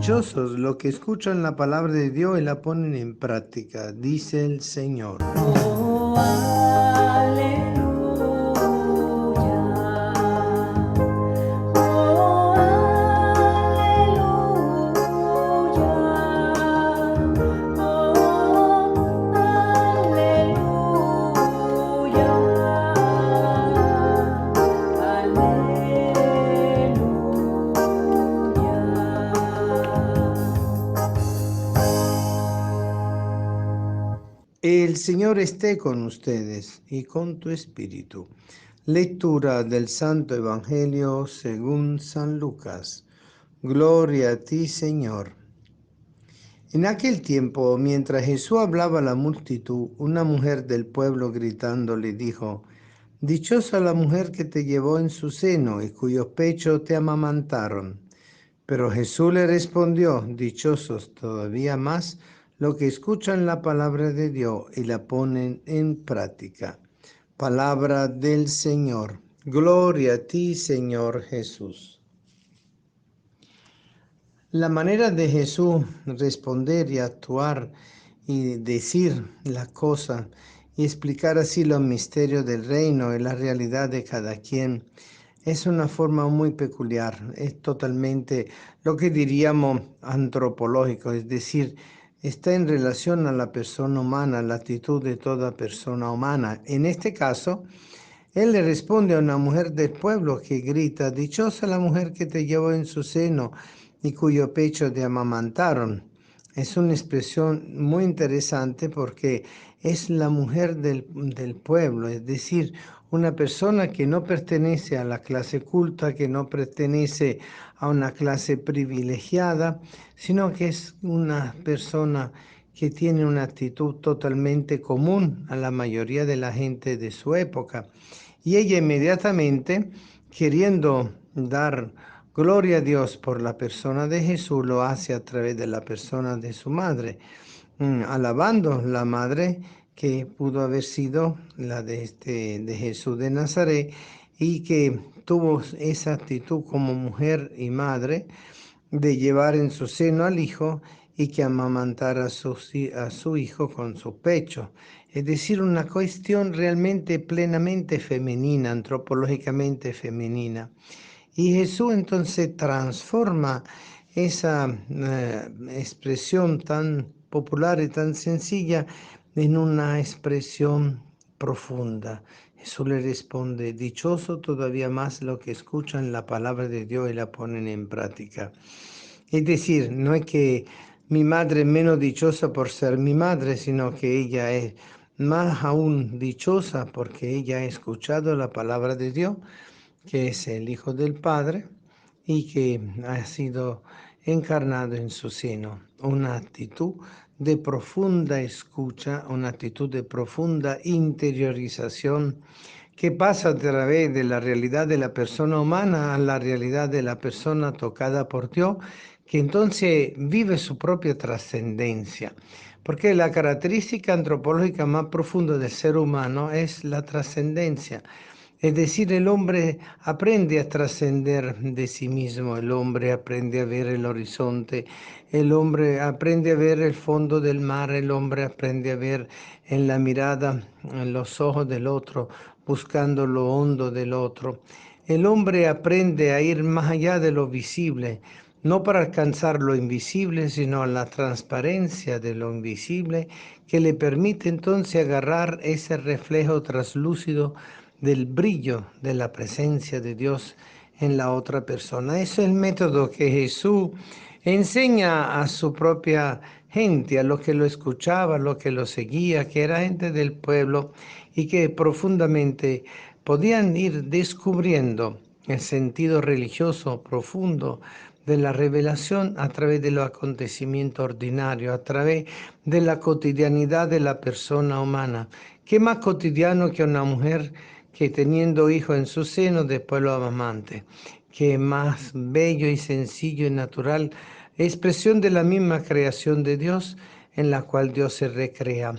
Dichosos los que escuchan la palabra de Dios y la ponen en práctica, dice el Señor. Oh, aleluya. Oh, aleluya. Oh, El Señor esté con ustedes y con tu espíritu. Lectura del Santo Evangelio según San Lucas. Gloria a ti, Señor. En aquel tiempo, mientras Jesús hablaba a la multitud, una mujer del pueblo gritando le dijo: Dichosa la mujer que te llevó en su seno y cuyos pechos te amamantaron. Pero Jesús le respondió: Dichosos todavía más los que escuchan la palabra de Dios y la ponen en práctica. Palabra del Señor. Gloria a ti, Señor Jesús. La manera de Jesús responder y actuar y decir las cosas y explicar así los misterios del reino y la realidad de cada quien es una forma muy peculiar, es totalmente lo que diríamos antropológico, es decir, está en relación a la persona humana, la actitud de toda persona humana. En este caso, él le responde a una mujer del pueblo que grita: Dichosa la mujer que te llevó en su seno y cuyo pecho te amamantaron. Es una expresión muy interesante porque es la mujer del pueblo, es decir, una persona que no pertenece a la clase culta, que no pertenece a una clase privilegiada, sino que es una persona que tiene una actitud totalmente común a la mayoría de la gente de su época. Y ella inmediatamente, queriendo dar gloria a Dios por la persona de Jesús, lo hace a través de la persona de su madre, alabando la madre que pudo haber sido la de Jesús de Nazaret y que tuvo esa actitud como mujer y madre de llevar en su seno al hijo y que amamantara a su hijo con su pecho. Es decir, una cuestión realmente plenamente femenina, antropológicamente femenina. Y Jesús entonces transforma esa expresión tan popular y tan sencilla en una expresión profunda. Jesús le responde: dichoso todavía más los que escuchan la palabra de Dios y la ponen en práctica. Es decir, no es que mi madre es menos dichosa por ser mi madre, sino que ella es más aún dichosa porque ella ha escuchado la palabra de Dios, que es el Hijo del Padre, y que ha sido encarnado en su seno. Una actitud de profunda escucha, una actitud de profunda interiorización que pasa a través de la realidad de la persona humana a la realidad de la persona tocada por Dios, que entonces vive su propia trascendencia. Porque la característica antropológica más profunda del ser humano es la trascendencia. Es decir, el hombre aprende a trascender de sí mismo, el hombre aprende a ver el horizonte, el hombre aprende a ver el fondo del mar, el hombre aprende a ver en la mirada, en los ojos del otro, buscando lo hondo del otro. El hombre aprende a ir más allá de lo visible, no para alcanzar lo invisible, sino la transparencia de lo invisible, que le permite entonces agarrar ese reflejo traslúcido del brillo de la presencia de Dios en la otra persona. Ese es el método que Jesús enseña a su propia gente, a los que lo escuchaba, a los que lo seguía, que era gente del pueblo y que profundamente podían ir descubriendo el sentido religioso profundo de la revelación a través de los acontecimientos ordinarios, a través de la cotidianidad de la persona humana. ¿Qué más cotidiano que una mujer que teniendo hijo en su seno después lo amamante? Qué más bello y sencillo y natural, expresión de la misma creación de Dios en la cual Dios se recrea.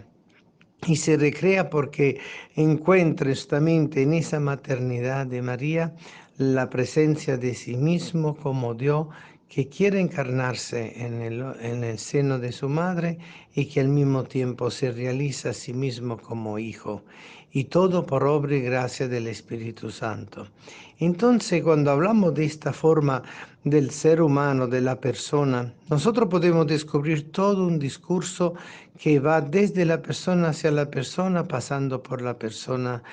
Y se recrea porque encuentra justamente en esa maternidad de María la presencia de sí mismo como Dios que quiere encarnarse en el seno de su madre y que al mismo tiempo se realiza a sí mismo como hijo, y todo por obra y gracia del Espíritu Santo. Entonces, cuando hablamos de esta forma del ser humano, de la persona, nosotros podemos descubrir todo un discurso que va desde la persona hacia la persona, pasando por la persona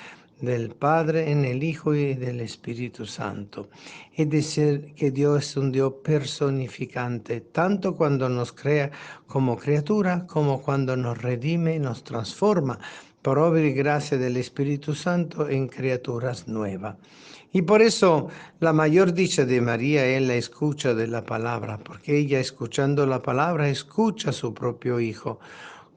del Padre en el Hijo y del Espíritu Santo. Es decir, que Dios es un Dios personificante, tanto cuando nos crea como criatura, como cuando nos redime y nos transforma por obra y gracia del Espíritu Santo en criaturas nuevas. Y por eso la mayor dicha de María es la escucha de la palabra, porque ella escuchando la palabra escucha a su propio Hijo.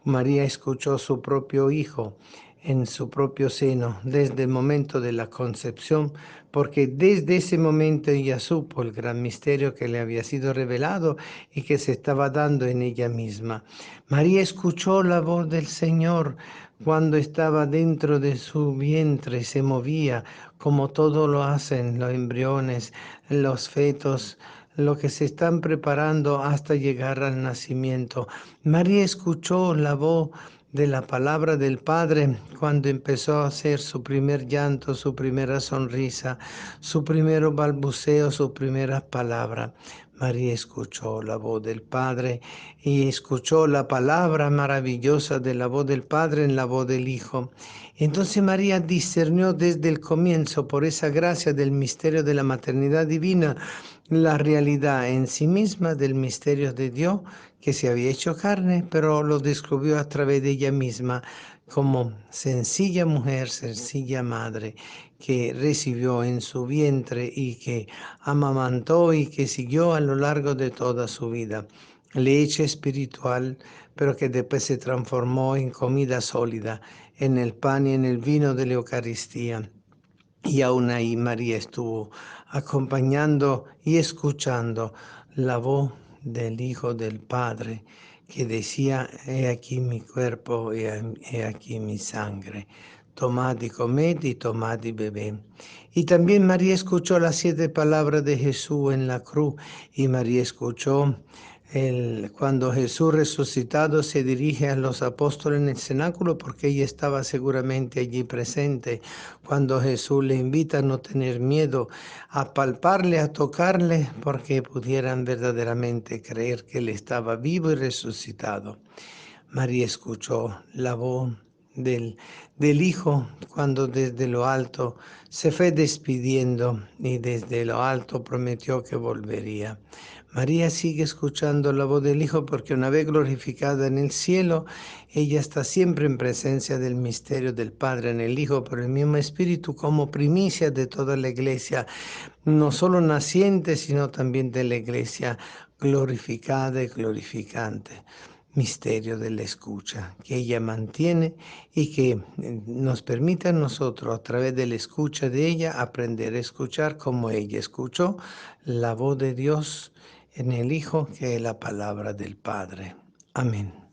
María escuchó a su propio Hijo en su propio seno desde el momento de la concepción, porque desde ese momento ella supo el gran misterio que le había sido revelado y que se estaba dando en ella misma. María escuchó la voz del Señor cuando estaba dentro de su vientre, se movía como todo lo hacen los embriones, los fetos, lo que se están preparando hasta llegar al nacimiento. María escuchó la voz de la palabra del Padre cuando empezó a hacer su primer llanto, su primera sonrisa, su primer balbuceo, sus primeras palabras. María escuchó la voz del Padre y escuchó la palabra maravillosa de la voz del Padre en la voz del Hijo. Entonces María discernió desde el comienzo, por esa gracia del misterio de la maternidad divina, la realidad en sí misma del misterio de Dios que se había hecho carne, pero lo descubrió a través de ella misma como sencilla mujer, sencilla madre, que recibió en su vientre y que amamantó y que siguió a lo largo de toda su vida. Leche espiritual, pero que después se transformó en comida sólida, en el pan y en el vino de la Eucaristía. Y aún ahí María estuvo acompañando y escuchando la voz del Hijo del Padre que decía, he aquí mi cuerpo, he aquí mi sangre. Tomad y comed y tomad y bebed. Y también María escuchó las 7 palabras de Jesús en la cruz y María escuchó cuando Jesús resucitado se dirige a los apóstoles en el cenáculo, porque ella estaba seguramente allí presente, cuando Jesús le invita a no tener miedo, a palparle, a tocarle, porque pudieran verdaderamente creer que él estaba vivo y resucitado. María escuchó la voz del Hijo cuando desde lo alto se fue despidiendo y desde lo alto prometió que volvería. María sigue escuchando la voz del Hijo porque una vez glorificada en el cielo, ella está siempre en presencia del misterio del Padre en el Hijo, por el mismo Espíritu, como primicia de toda la iglesia, no solo naciente, sino también de la iglesia glorificada y glorificante. Misterio de la escucha que ella mantiene y que nos permite a nosotros a través de la escucha de ella aprender a escuchar como ella escuchó la voz de Dios en el Hijo, que es la palabra del Padre. Amén.